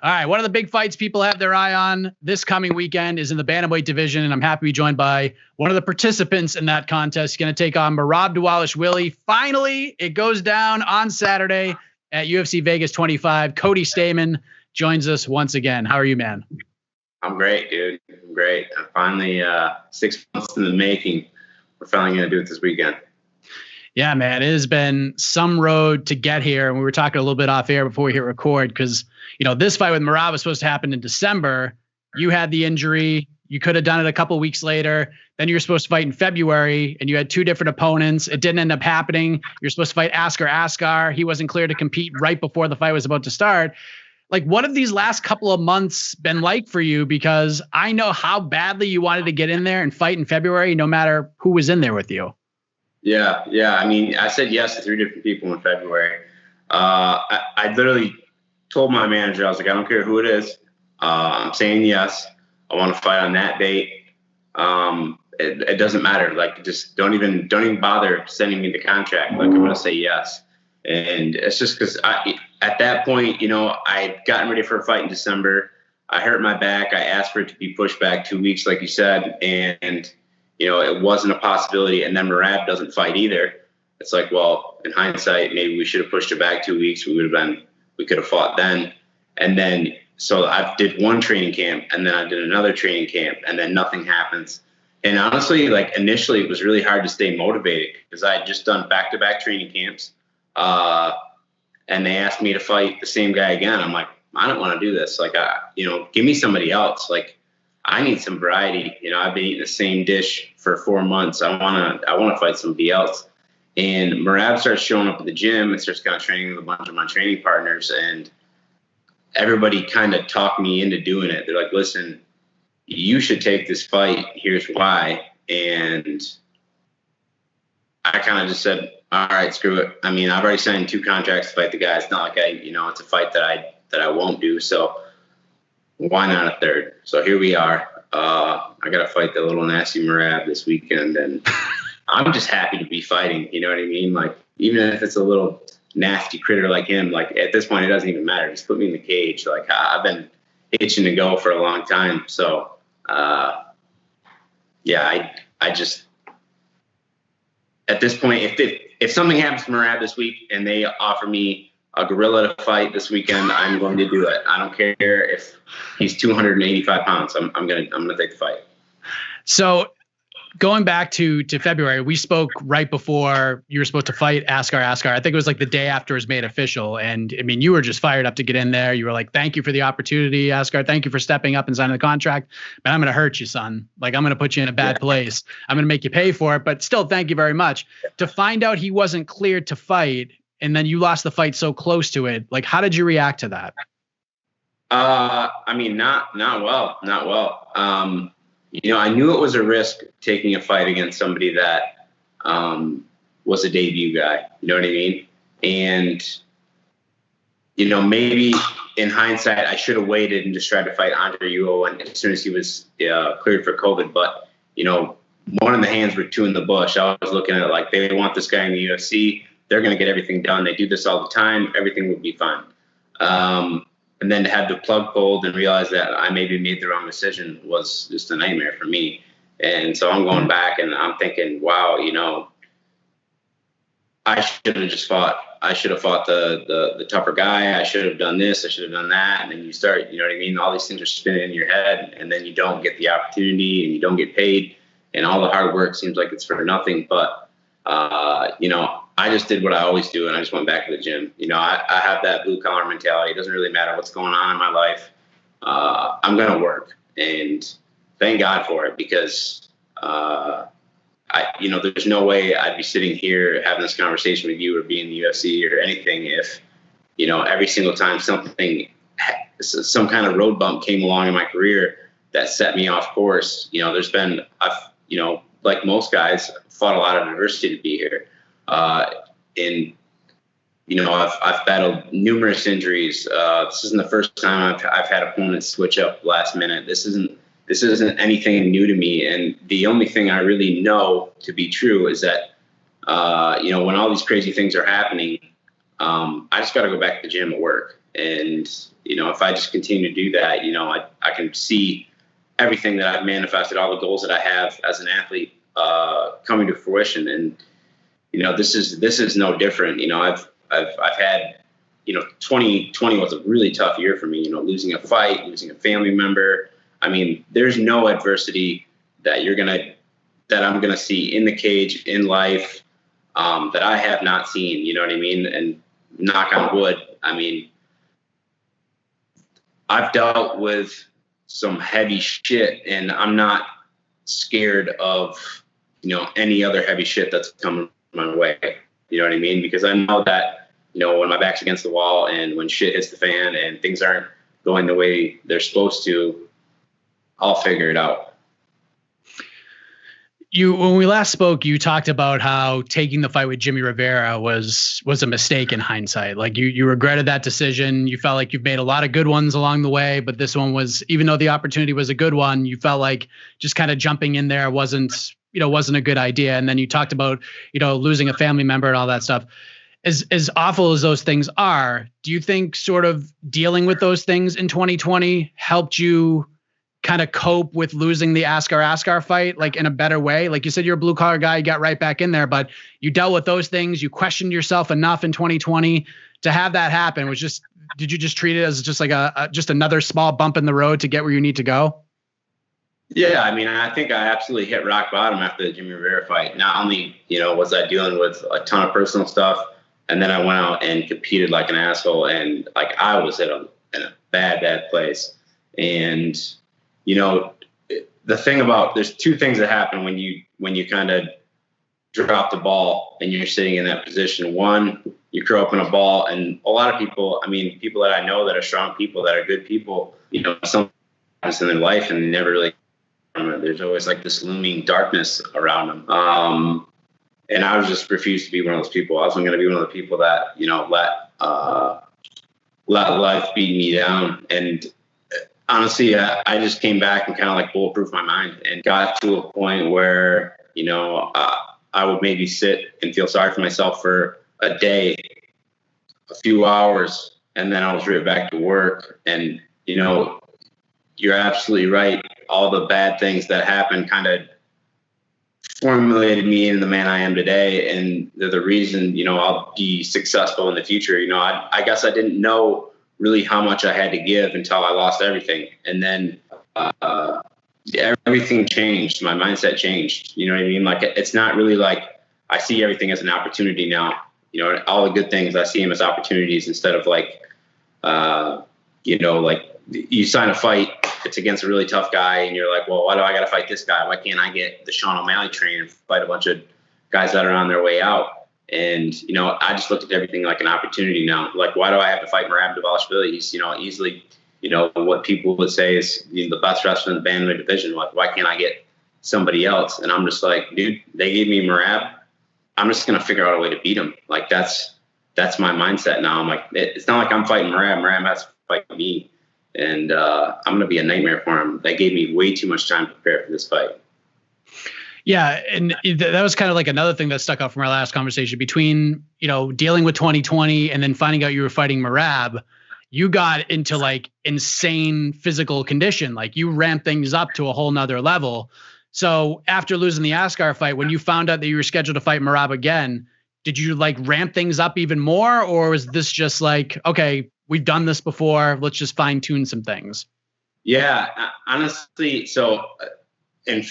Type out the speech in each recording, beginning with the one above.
All right, one of the big fights people have their eye on this coming weekend is in the bantamweight division, and I'm happy to be joined by one of the participants in that contest. He's going to take on Merab Dvalishvili. Finally, it goes down on Saturday at UFC Vegas 25. Cody Stamann joins us once again. How are you, man? I'm great, dude. I'm great. I'm finally 6 months in the making. We're finally going to do it this weekend. Yeah, man, it has been some road to get here. And we were talking a little bit off air before we hit record because, this fight with Merab was supposed to happen in December. You had the injury. You could have done it a couple weeks later. Then you were supposed to fight in February and you had two different opponents. It didn't end up happening. You're supposed to fight Askar Askar. He wasn't clear to compete right before the fight was about to start. Like, what have these last couple of months been like for you? Because I know how badly you wanted to get in there and fight in February, no matter who was in there with you. Yeah. I mean, I said yes to 3 different people in February. I literally told my manager, I was like, I don't care who it is. I'm saying yes. I want to fight on that date. It doesn't matter. Like, just don't even bother sending me the contract. Like, I'm going to say yes. And it's just because at that point, I'd gotten ready for a fight in December. I hurt my back. I asked for it to be pushed back 2 weeks, like you said. And it wasn't a possibility. And then Merab doesn't fight either. It's like, well, in hindsight, maybe we should have pushed it back 2 weeks. We could have fought then. And then, so I did one training camp and then I did another training camp and then nothing happens. And honestly, like initially it was really hard to stay motivated because I had just done back-to-back training camps. And they asked me to fight the same guy again. I'm like, I don't want to do this. Like, give me somebody else. Like, I need some variety. I've been eating the same dish for 4 months. I want to fight somebody else. And Merab starts showing up at the gym and starts kind of training with a bunch of my training partners. And everybody kind of talked me into doing it. They're like, listen, you should take this fight. Here's why. And I kind of just said, all right, screw it. I mean, I've already signed 2 contracts to fight the guy. It's not like it's a fight that I won't do. So why not a third? So here we are. I got to fight the little nasty Merab this weekend, and I'm just happy to be fighting. You know what I mean? Like, even if it's a little nasty critter like him, like at this point, it doesn't even matter. Just put me in the cage. Like, I've been itching to go for a long time. So, yeah, I just, at this point, if something happens to Merab this week and they offer me a gorilla to fight this weekend, I'm going to do it. I don't care if he's 285 pounds. I'm gonna take the fight. So going back to February, we spoke right before you were supposed to fight Askar Askar. I think it was like the day after it was made official. And I mean, you were just fired up to get in there. You were like, thank you for the opportunity, Askar. Thank you for stepping up and signing the contract. But I'm going to hurt you, son. Like, I'm going to put you in a bad place. I'm going to make you pay for it. But still, thank you very much. To find out he wasn't cleared to fight, and then you lost the fight so close to it. Like, how did you react to that? I mean, not well. I knew it was a risk taking a fight against somebody that was a debut guy. You know what I mean? And, maybe in hindsight, I should have waited and just tried to fight Andre Ewell as soon as he was cleared for COVID. But, one in the hands were 2 in the bush. I was looking at it like, they want this guy in the UFC. They're going to get everything done. They do this all the time. Everything would be fine. And then to have the plug pulled and realize that I maybe made the wrong decision was just a nightmare for me. And so I'm going back and I'm thinking, wow, I should have just fought. I should have fought the tougher guy. I should have done this. I should have done that. And then you start, you know what I mean? All these things are spinning in your head, and then you don't get the opportunity and you don't get paid, and all the hard work seems like it's for nothing. But, I just did what I always do, and I just went back to the gym. I have that blue collar mentality. It doesn't really matter what's going on in my life. I'm going to work, and thank God for it, because, there's no way I'd be sitting here having this conversation with you or being in the UFC or anything if, every single time some kind of road bump came along in my career that set me off course. Like most guys, fought a lot of adversity to be here. I've battled numerous injuries. This isn't the first time I've had opponents switch up last minute. This isn't anything new to me. And the only thing I really know to be true is that, when all these crazy things are happening, I just got to go back to the gym and work. And, you know, if I just continue to do that, you know, I can see everything that I've manifested, all the goals that I have as an athlete, coming to fruition. And, you know, this is no different. You know, I've had, you know, 2020 was a really tough year for me, you know, losing a fight, losing a family member. I mean, there's no adversity that I'm going to see in the cage, in life, that I have not seen, you know what I mean? And knock on wood, I mean, I've dealt with some heavy shit, and I'm not scared of, you know, any other heavy shit that's coming my way. You know what I mean? Because I know that, you know, when my back's against the wall and when shit hits the fan and things aren't going the way they're supposed to, I'll figure it out. When we last spoke, you talked about how taking the fight with Jimmy Rivera was a mistake in hindsight. Like you regretted that decision. You felt like you've made a lot of good ones along the way, but this one was, even though the opportunity was a good one, you felt like just kind of jumping in there wasn't a good idea. And then you talked about, you know, losing a family member and all that stuff. As awful as those things are, do you think sort of dealing with those things in 2020 helped you kind of cope with losing the Askar Askar fight, like in a better way? Like you said, you're a blue collar guy, you got right back in there, but you dealt with those things. You questioned yourself enough in 2020 to have that happen. Did you just treat it as just like just another small bump in the road to get where you need to go? Yeah. I mean, I think I absolutely hit rock bottom after the Jimmy Rivera fight. Not only, you know, was I dealing with a ton of personal stuff, and then I went out and competed like an asshole, and like I was in a bad place. And, you know, the thing about, there's two things that happen when you kind of drop the ball and you're sitting in that position. One, you curl up in a ball, and a lot of people, I mean, people that I know that are strong people, that are good people, you know, something happens in their life and they never really, there's always like this looming darkness around them. And I was just refused to be one of those people. I wasn't going to be one of the people that, you know, let life beat me down. And honestly, I just came back and kind of like bulletproof my mind and got to a point where, you know, I would maybe sit and feel sorry for myself for a day, a few hours, and then I was right back to work. And, you know, you're absolutely right. All the bad things that happened kind of formulated me into the man I am today. And they're the reason, you know, I'll be successful in the future. You know, I guess I didn't know really how much I had to give until I lost everything. And then everything changed. My mindset changed. You know what I mean? Like, it's not really like I see everything as an opportunity now. You know, all the good things, I see them as opportunities instead of like, you know, like you sign a fight, it's against a really tough guy, and you're like, well, why do I got to fight this guy? Why can't I get the Sean O'Malley train and fight a bunch of guys that are on their way out? And, you know, I just looked at everything like an opportunity now. Like, why do I have to fight Merab Dvalishvili? He's, you know, easily, you know, what people would say is, you know, the best wrestler in the bantamweight division. Like, why can't I get somebody else? And I'm just like, dude, they gave me Merab. I'm just going to figure out a way to beat him. Like, that's my mindset now. I'm like, it's not like I'm fighting Merab. Merab has to fight me. And I'm going to be a nightmare for him. They gave me way too much time to prepare for this fight. Yeah. And that was kind of like another thing that stuck out from our last conversation between, you know, dealing with 2020 and then finding out you were fighting Merab. You got into like insane physical condition. Like, you ramped things up to a whole nother level. So after losing the Askar fight, when you found out that you were scheduled to fight Merab again, did you like ramp things up even more? Or was this just like, okay, we've done this before, let's just fine tune some things? Yeah, honestly. So in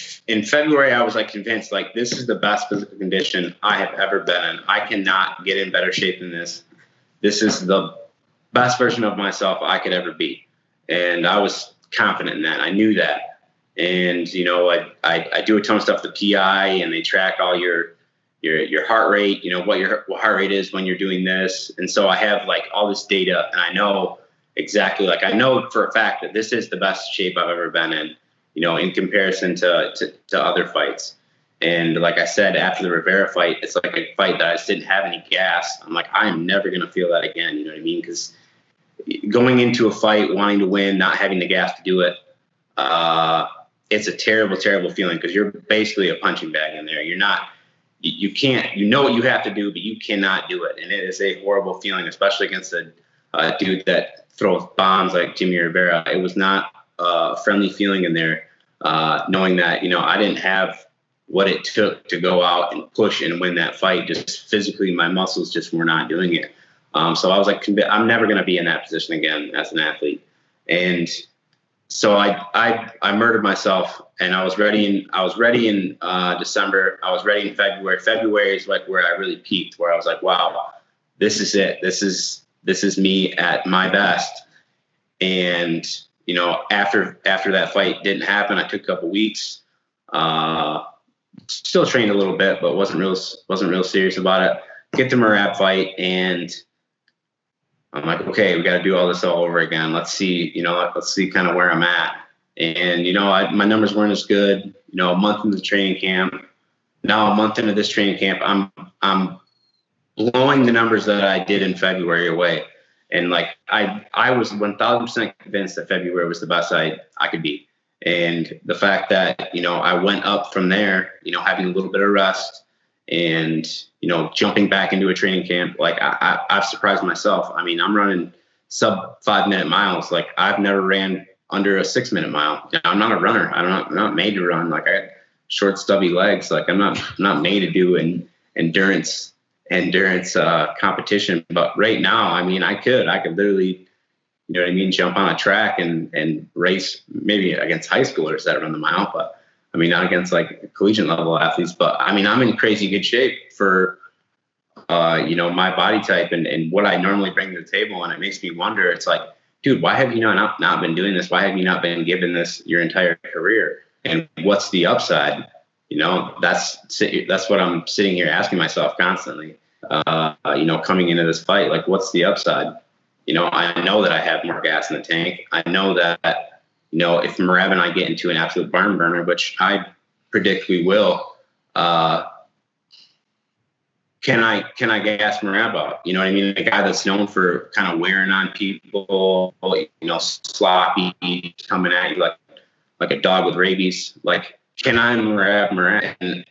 February, I was like convinced, like, this is the best physical condition I have ever been in. I cannot get in better shape than this. This is the best version of myself I could ever be. And I was confident in that. I knew that. And, you know, I do a ton of stuff with PI, and they track all your heart rate, you know, what your heart rate is when you're doing this. And so I have like all this data, and I know exactly, like, I know for a fact that this is the best shape I've ever been in, you know, in comparison to other fights. And like I said, after the Rivera fight, it's like a fight that I just didn't have any gas. I'm like, I'm never going to feel that again. You know what I mean? Because going into a fight, wanting to win, not having the gas to do it, it's a terrible, terrible feeling, because you're basically a punching bag in there. You're not, you can't, you know what you have to do, but you cannot do it. And it is a horrible feeling, especially against a dude that throw bombs like Jimmy Rivera. It was not a friendly feeling in there, knowing that, I didn't have what it took to go out and push and win that fight. Just physically, my muscles just were not doing it. So I was like, I'm never going to be in that position again as an athlete. And so I murdered myself, and I was ready in December. I was ready in February. February is like where I really peaked, where I was like, wow, this is it. This is me at my best. And, after that fight didn't happen, I took a couple weeks, still trained a little bit, but wasn't real serious about it. Get the Merab fight, and I'm like, okay, we got to do all this all over again. Let's see kind of where I'm at. And, my numbers weren't as good, a month into the training camp. Now a month into this training camp, I'm blowing the numbers that I did in February away. And like, I was 1000% convinced that February was the best I could be. And the fact that, I went up from there, having a little bit of rest and, jumping back into a training camp, like I've surprised myself. I mean, I'm running sub 5-minute miles. Like I've never ran under a 6-minute mile. I'm not a runner. I'm not made to run. Like I got short, stubby legs. Like I'm not made to do an endurance competition. But right now, I mean, I could literally, jump on a track and race maybe against high schoolers that run the mile, but I mean, not against like collegiate level athletes. But I mean, I'm in crazy good shape for, my body type and what I normally bring to the table. And it makes me wonder, it's like, dude, why have you not been doing this? Why have you not been given this your entire career? And what's the upside? That's what I'm sitting here asking myself constantly, coming into this fight, like what's the upside? I know that I have more gas in the tank. I know that, if Merab and I get into an absolute barn burner, which I predict we will, can I gas Merab out? You know what I mean? A guy that's known for kind of wearing on people, sloppy, coming at you like a dog with rabies. Like, can I Merab? And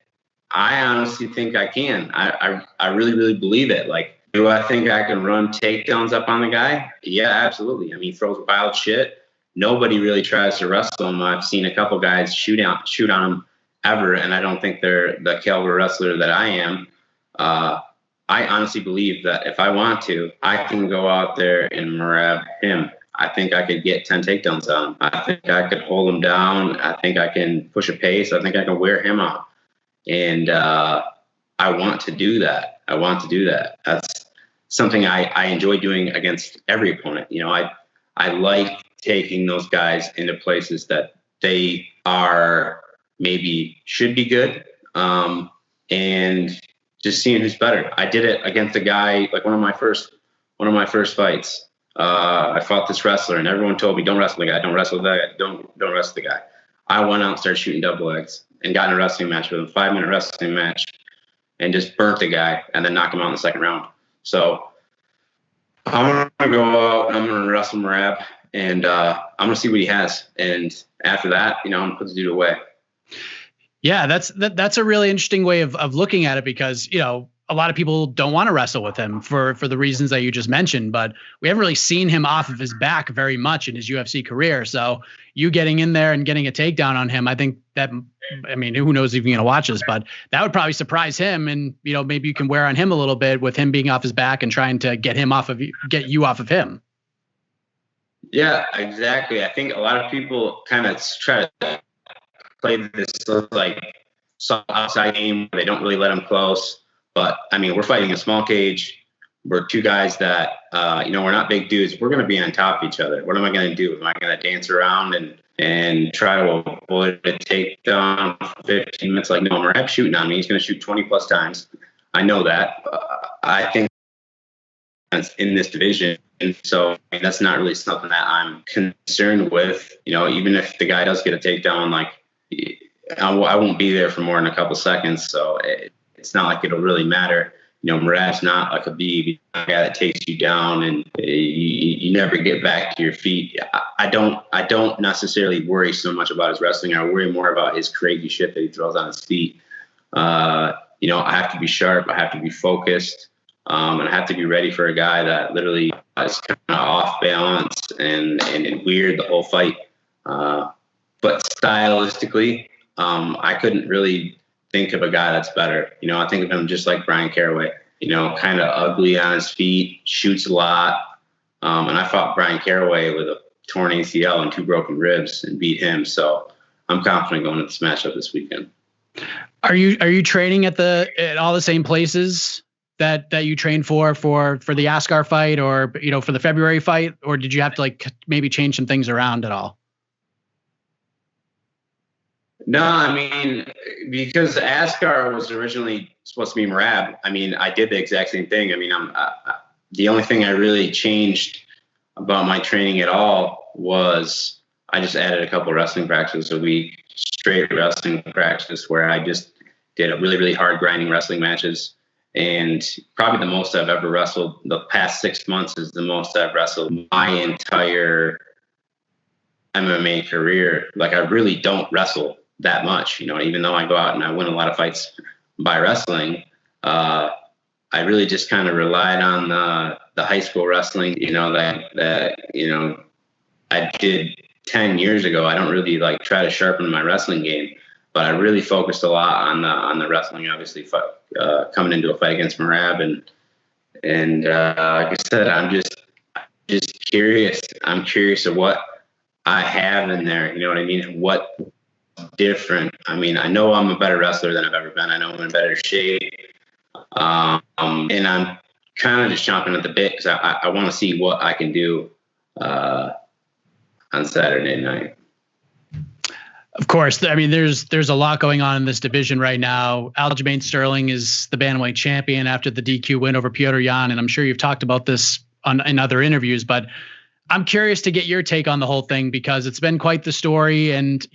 I honestly think I can. I really, really believe it. Like, do I think I can run takedowns up on the guy? Yeah, absolutely. I mean, he throws wild shit. Nobody really tries to wrestle him. I've seen a couple guys shoot on him ever, and I don't think they're the caliber wrestler that I am. I honestly believe that if I want to, I can go out there and Merab him. I think I could get 10 takedowns on him. I think I could hold him down. I think I can push a pace. I think I can wear him out. And I want to do that. That's something I enjoy doing against every opponent. I like taking those guys into places that they are maybe should be good, and just seeing who's better. I did it against a guy, like one of my first fights. I fought this wrestler, and everyone told me, "Don't wrestle the guy. Don't wrestle the guy. Don't wrestle the guy." I went out and started shooting double legs and got in a wrestling match with him, 5-minute wrestling match, and just burnt the guy and then knocked him out in the second round. So I'm gonna go out and I'm gonna wrestle Merab, and I'm gonna see what he has. And after that, I'm gonna put the dude away. Yeah, that's a really interesting way of looking at it, because a lot of people don't want to wrestle with him for the reasons that you just mentioned, but we haven't really seen him off of his back very much in his UFC career. So you getting in there and getting a takedown on him, I think that, I mean, who knows if you're going to watch this, but that would probably surprise him. And, maybe you can wear on him a little bit with him being off his back and trying to get you off of him. Yeah, exactly. I think a lot of people kind of try to play this like outside game. They don't really let him close. But I mean, we're fighting a small cage. We're two guys that, we're not big dudes. We're going to be on top of each other. What am I going to do? Am I going to dance around and try to avoid a takedown for 15 minutes? Like, no, Merab's shooting on me. He's going to shoot 20 plus times. I know that. I think that's in this division. And so that's not really something that I'm concerned with. Even if the guy does get a takedown, like I won't be there for more than a couple seconds. So it's not like it'll really matter. Merab's not like a guy that takes you down and you never get back to your feet. I don't necessarily worry so much about his wrestling. I worry more about his crazy shit that he throws on his feet. I have to be sharp. I have to be focused. And I have to be ready for a guy that literally is kind of off balance and weird the whole fight. But stylistically, I couldn't really think of a guy that's better. I think of him just like Brian Caraway, kind of ugly on his feet, shoots a lot. And I fought Brian Caraway with a torn ACL and 2 broken ribs and beat him. So I'm confident going into this matchup this weekend. Are you training at all the same places that you trained for the Askar fight, or for the February fight, or did you have to maybe change some things around at all? No, I mean, because Askar was originally supposed to be Merab. I mean, I did the exact same thing. I mean, the only thing I really changed about my training at all was I just added a couple wrestling practices a week, straight wrestling practice, where I just did a really, really hard grinding wrestling matches. And probably the most I've ever wrestled the past 6 months is the most I've wrestled my entire MMA career. I really don't wrestle that much, even though I go out and I win a lot of fights by wrestling. I really just kind of relied on the high school wrestling, that I did 10 years ago. I don't really try to sharpen my wrestling game, but I really focused a lot on the wrestling, obviously, coming into a fight against Merab. And like I said, I'm just curious. I'm curious of what I have in there. You know what I mean? What different. I mean, I know I'm a better wrestler than I've ever been. I know I'm in better shape. And I'm kind of just chomping at the bit because I want to see what I can do on Saturday night. Of course. I mean, there's a lot going on in this division right now. Aljamain Sterling is the bantamweight champion after the DQ win over Petr Yan. And I'm sure you've talked about this in other interviews, but I'm curious to get your take on the whole thing because it's been quite the story. And,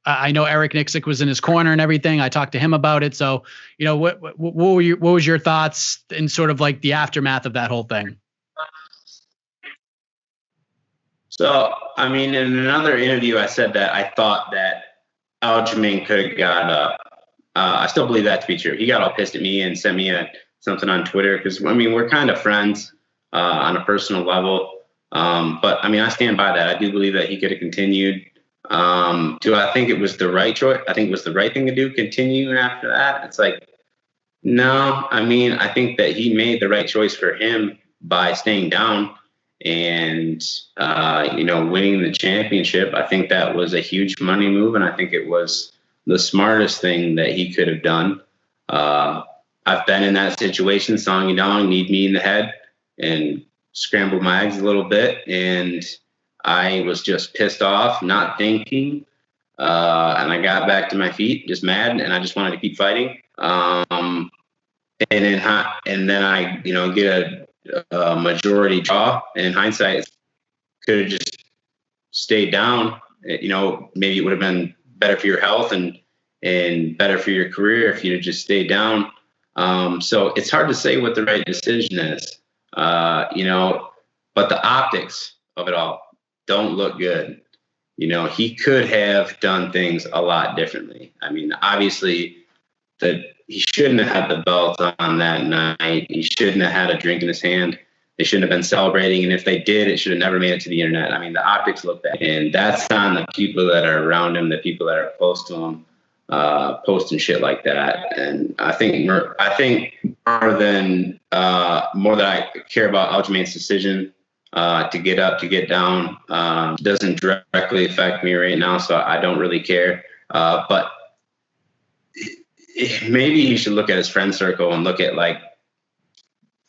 I know Eric Nixick was in his corner and everything. I talked to him about it. So, what was your thoughts in sort of the aftermath of that whole thing? So, I mean, in another interview, I said that I thought that Aljamain could have got up. I still believe that to be true. He got all pissed at me and sent me something on Twitter because, I mean, we're kind of friends on a personal level. But, I mean, I stand by that. I do believe that he could have continued. Do I think it was the right choice? I think it was the right thing to do, continue after that. It's no, I mean, I think that he made the right choice for him by staying down and, winning the championship. I think that was a huge money move. And I think it was the smartest thing that he could have done. I've been in that situation, Song Yadong, need me in the head and scrambled my eggs a little bit. And I was just pissed off, not thinking, and I got back to my feet, just mad, and I just wanted to keep fighting. And then I, get a majority draw. And in hindsight, could have just stayed down. Maybe it would have been better for your health and better for your career if you'd have just stayed down. So it's hard to say what the right decision is, but the optics of it all don't look good. He could have done things a lot differently. I mean, obviously he shouldn't have had the belt on that night. He shouldn't have had a drink in his hand. They shouldn't have been celebrating. And if they did, it should have never made it to the internet. I mean, the optics look bad. And that's on the people that are around him, the people that are close to him, posting shit like that. And I think more than I care about Aljamain's decision, to get up, to get down, doesn't directly affect me right now, so I don't really care. But maybe he should look at his friend circle and look at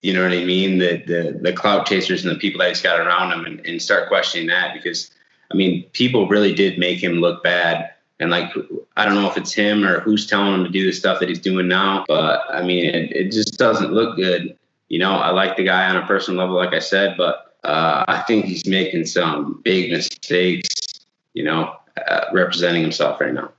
you know what I mean, the clout chasers and the people that he's got around him, and start questioning that, because I mean, people really did make him look bad. And I don't know if it's him or who's telling him to do the stuff that he's doing now, but I mean, it just doesn't look good. I like the guy on a personal level, like I said, but I think he's making some big mistakes, representing himself right now.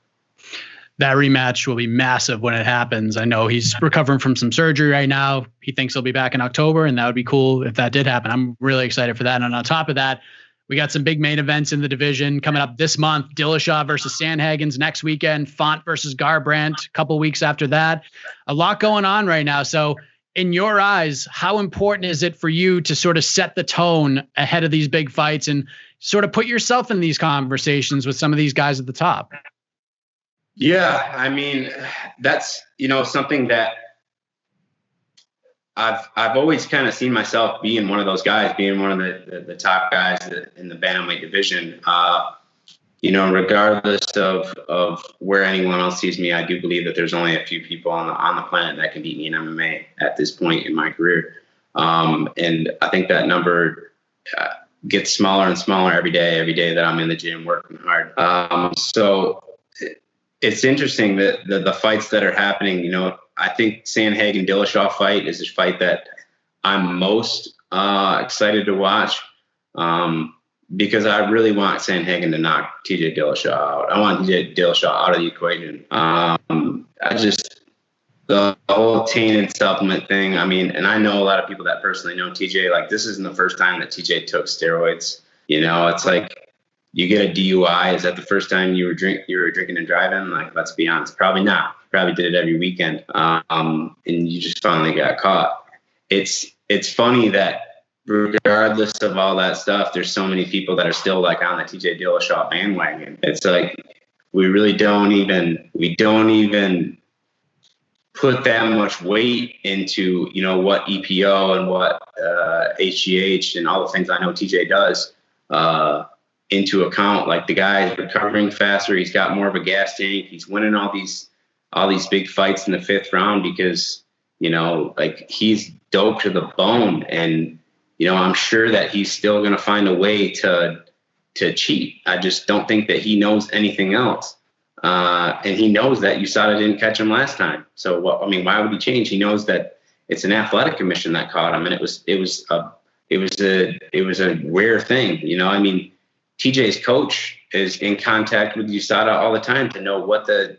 That rematch will be massive when it happens. I know he's recovering from some surgery right now. He thinks he'll be back in October, and that would be cool if that did happen. I'm really excited for that. And on top of that, we got some big main events in the division coming up this month. Dillashaw versus Sandhagen's next weekend. Font versus Garbrandt a couple weeks after that. A lot going on right now. So in your eyes, how important is it for you to sort of set the tone ahead of these big fights and sort of put yourself in these conversations with some of these guys at the top? Yeah, I mean, that's, something that I've always kind of seen myself being one of those guys, being one of the top guys in the bantamweight division. Regardless of where anyone else sees me, I do believe that there's only a few people on the planet that can beat me in MMA at this point in my career. And I think that number gets smaller and smaller every day that I'm in the gym working hard. So it's interesting that the fights that are happening, I think Sandhagen Dillashaw fight is the fight that I'm most excited to watch. Because I really want Sandhagen to knock TJ Dillashaw out. I want TJ Dillashaw out of the equation. The whole tainted supplement thing. I mean, and I know a lot of people that personally know TJ. Like, this isn't the first time that TJ took steroids. It's like, you get a DUI. Is that the first time you were drinking and driving? Like, let's be honest, probably not. Probably did it every weekend. And you just finally got caught. It's funny that, regardless of all that stuff, there's so many people that are still like on the TJ Dillashaw bandwagon. It's like we don't even put that much weight into what EPO and what HGH and all the things I know TJ does into account. Like, the guy's recovering faster, he's got more of a gas tank, he's winning all these big fights in the 5th round because like, he's doped to the bone. And I'm sure that he's still going to find a way to cheat. I just don't think that he knows anything else. And he knows that USADA didn't catch him last time. So why would he change? He knows that it's an athletic commission that caught him, and it was a rare thing. TJ's coach is in contact with USADA all the time to know what the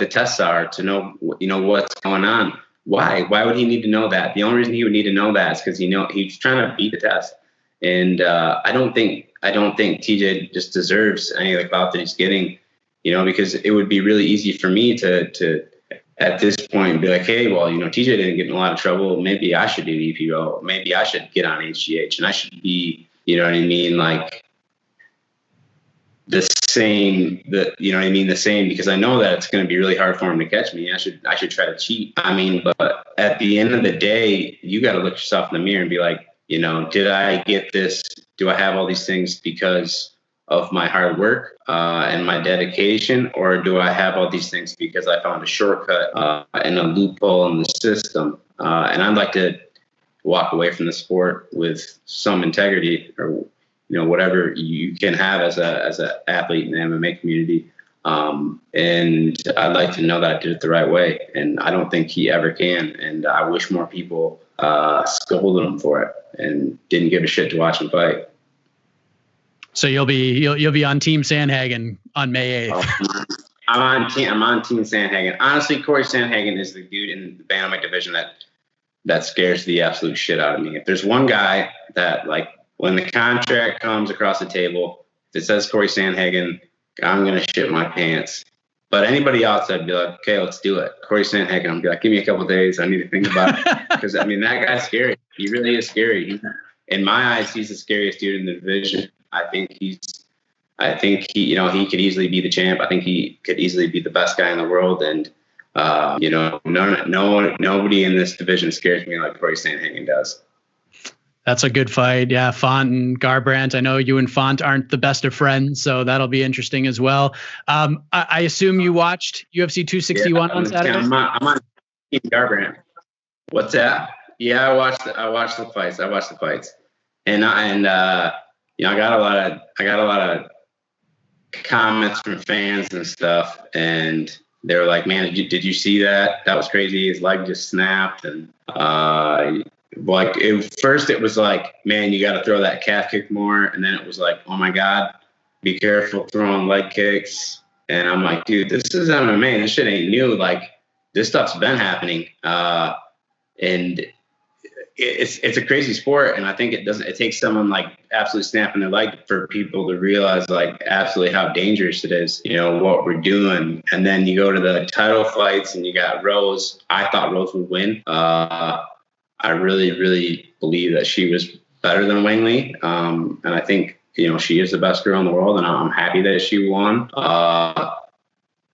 tests are, to know what's going on. Why would he need to know that? The only reason he would need to know that is because he's trying to beat the test. And I don't think TJ just deserves any of the clout that he's getting, because it would be really easy for me to at this point be like, hey, well, TJ didn't get in a lot of trouble. Maybe I should do EPO. Maybe I should get on HGH, and I should be, like, the same, the same, because I know that it's going to be really hard for him to catch me. I should try to cheat. But at the end of the day, you got to look yourself in the mirror and be like, did I get this? Do I have all these things because of my hard work and my dedication, or do I have all these things because I found a shortcut and a loophole in the system? And I'd like to walk away from the sport with some integrity, or whatever you can have as an athlete in the MMA community. And I'd like to know that I did it the right way. And I don't think he ever can. And I wish more people scolded him for it and didn't give a shit to watch him fight. So you'll be on Team Sandhagen on May 8th. I'm on Team Sandhagen. Honestly, Cory Sandhagen is the dude in the bantamweight division that scares the absolute shit out of me. If there's one guy that, like, when the contract comes across the table, if it says Cory Sandhagen, I'm going to shit my pants. But anybody else, I'd be like, okay, let's do it. Cory Sandhagen, I'd be like, give me a couple of days. I need to think about it. Because, that guy's scary. He really is scary. In my eyes, he's the scariest dude in the division. I think he could easily be the champ. I think he could easily be the best guy in the world. And, nobody in this division scares me like Cory Sandhagen does. That's a good fight. Yeah, Font and Garbrandt. I know you and Font aren't the best of friends, so that'll be interesting as well. I assume you watched UFC 261 on Saturday? I'm on Team Garbrandt. What's that? Yeah, I watched the fights. And I got a lot of comments from fans and stuff, and they were like, man, did you see that? That was crazy. His leg just snapped. And first it was like, man, you got to throw that calf kick more. And then it was like, oh my God, be careful throwing leg kicks. And I'm like, dude, this is MMA. This shit ain't new. Like, this stuff's been happening. And it's a crazy sport. And I think it takes someone like absolutely snapping their leg for people to realize like absolutely how dangerous it is, what we're doing. And then you go to the title fights and you got Rose. I thought Rose would win. I really, really believe that she was better than Wang Li. And I think, she is the best girl in the world, and I'm happy that she won.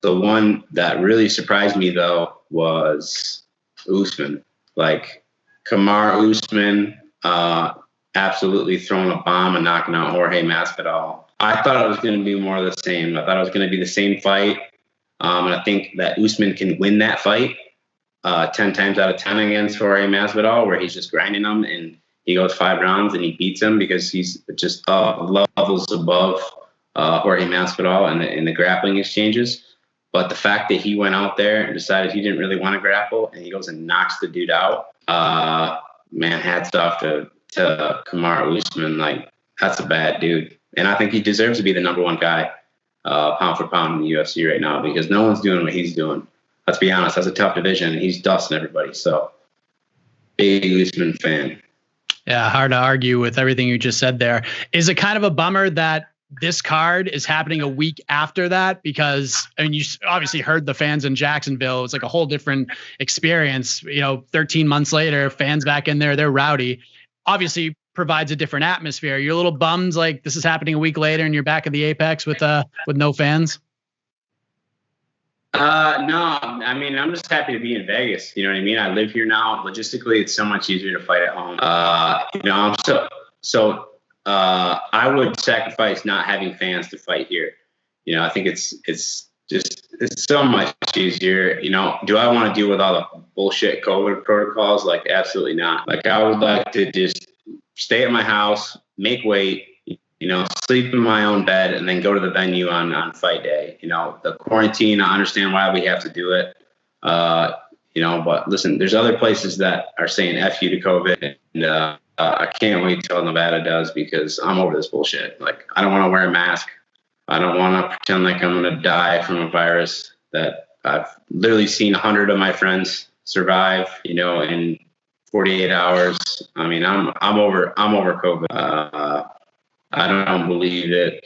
The one that really surprised me, though, was Usman. Like, Kamaru Usman absolutely throwing a bomb and knocking out Jorge Masvidal. I thought it was going to be more of the same. I thought it was going to be the same fight. And I think that Usman can win that fight 10 times out of 10 against Jorge Masvidal, where he's just grinding him and he goes 5 rounds and he beats him because he's just levels above Jorge Masvidal in the grappling exchanges. But the fact that he went out there and decided he didn't really want to grapple and he goes and knocks the dude out, man, hats off to Kamaru Usman. Like, that's a bad dude. And I think he deserves to be the number 1 guy pound for pound in the UFC right now, because no one's doing what he's doing. Let's be honest, that's a tough division, and he's dusting everybody. So, big Usman fan. Yeah, hard to argue with everything you just said there. Is it kind of a bummer that this card is happening a week after that? Because, I mean, you obviously heard the fans in Jacksonville. It's like a whole different experience. 13 months later, fans back in there, they're rowdy. Obviously provides a different atmosphere. You're a little bummed like this is happening a week later and you're back at the Apex with no fans? No, I mean, I'm just happy to be in Vegas. You know what I mean? I live here now. Logistically, it's so much easier to fight at home. I'm I would sacrifice not having fans to fight here. I think it's so much easier. Do I want to deal with all the bullshit COVID protocols? Like, absolutely not. Like, I would like to just stay at my house, make weight, sleep in my own bed, and then go to the venue on fight day. The quarantine, I understand why we have to do it. But listen, there's other places that are saying F you to COVID. And I can't wait till Nevada does, because I'm over this bullshit. Like, I don't want to wear a mask. I don't want to pretend like I'm going to die from a virus that I've literally seen 100 of my friends survive, in 48 hours. I mean, I'm over COVID. I don't believe it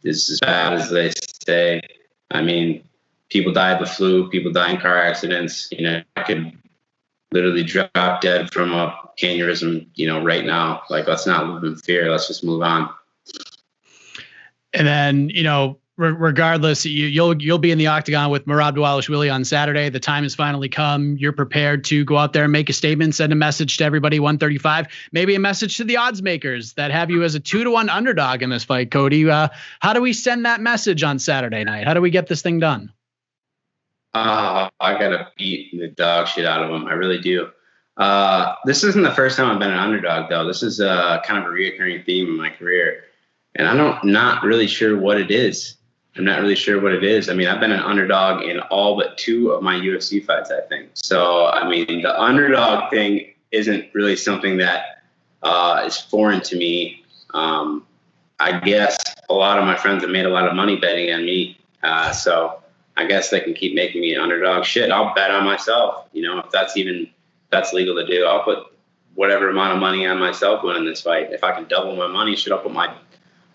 is as bad as they say. I mean, people die of the flu, people die in car accidents. I could literally drop dead from a aneurysm, right now. Like, let's not live in fear. Let's just move on. And then, regardless, you'll be in the octagon with Merab Dvalishvili on Saturday. The time has finally come. You're prepared to go out there and make a statement, send a message to everybody, 135, maybe a message to the odds makers that have you as a 2-1 underdog in this fight, Cody. How do we send that message on Saturday night? How do we get this thing done? I got to beat the dog shit out of them. I really do. This isn't the first time I've been an underdog, though. This is kind of a reoccurring theme in my career. And not really sure what it is. I'm not really sure what it is. I mean, I've been an underdog in all but 2 of my UFC fights, I think. So, I mean, the underdog thing isn't really something that is foreign to me. I guess a lot of my friends have made a lot of money betting on me. So I guess they can keep making me an underdog. Shit, I'll bet on myself. If that's legal to do, I'll put whatever amount of money on myself winning this fight. If I can double my money,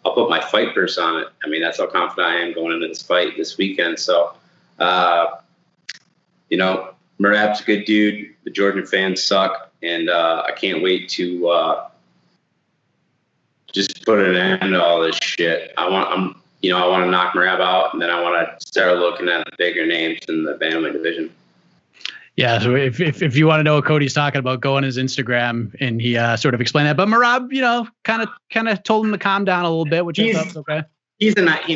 I'll put my fight purse on it. I mean, that's how confident I am going into this fight this weekend. So, Merab's a good dude. The Georgian fans suck. And I can't wait to just put an end to all this shit. I want to knock Merab out, and then I want to start looking at the bigger names in the bantamweight division. Yeah, so if you want to know what Cody's talking about, go on his Instagram and he sort of explained that. But Merab, kind of told him to calm down a little bit, which I thought was okay. He's a nice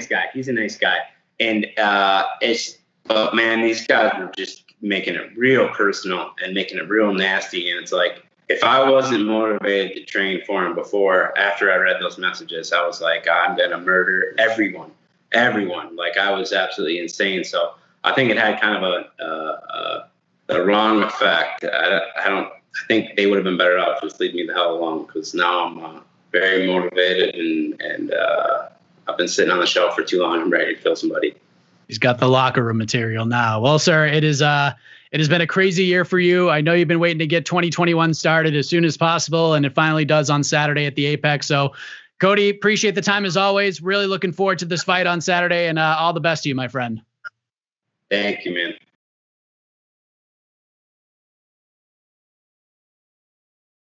guy. He's a nice guy, and but man, these guys are just making it real personal and making it real nasty. And it's like, if I wasn't motivated to train for him after I read those messages, I was like, I'm gonna murder everyone. Like, I was absolutely insane. So I think it had kind of a wrong effect. I think they would have been better off just leaving me the hell alone, because now I'm very motivated and I've been sitting on the shelf for too long. I'm ready to kill somebody. He's got the locker room material now. Well, sir, it has been a crazy year for you. I know you've been waiting to get 2021 started as soon as possible, and it finally does on Saturday at the Apex. So, Cody, appreciate the time as always. Really looking forward to this fight on Saturday, and all the best to you, my friend. Thank you, man.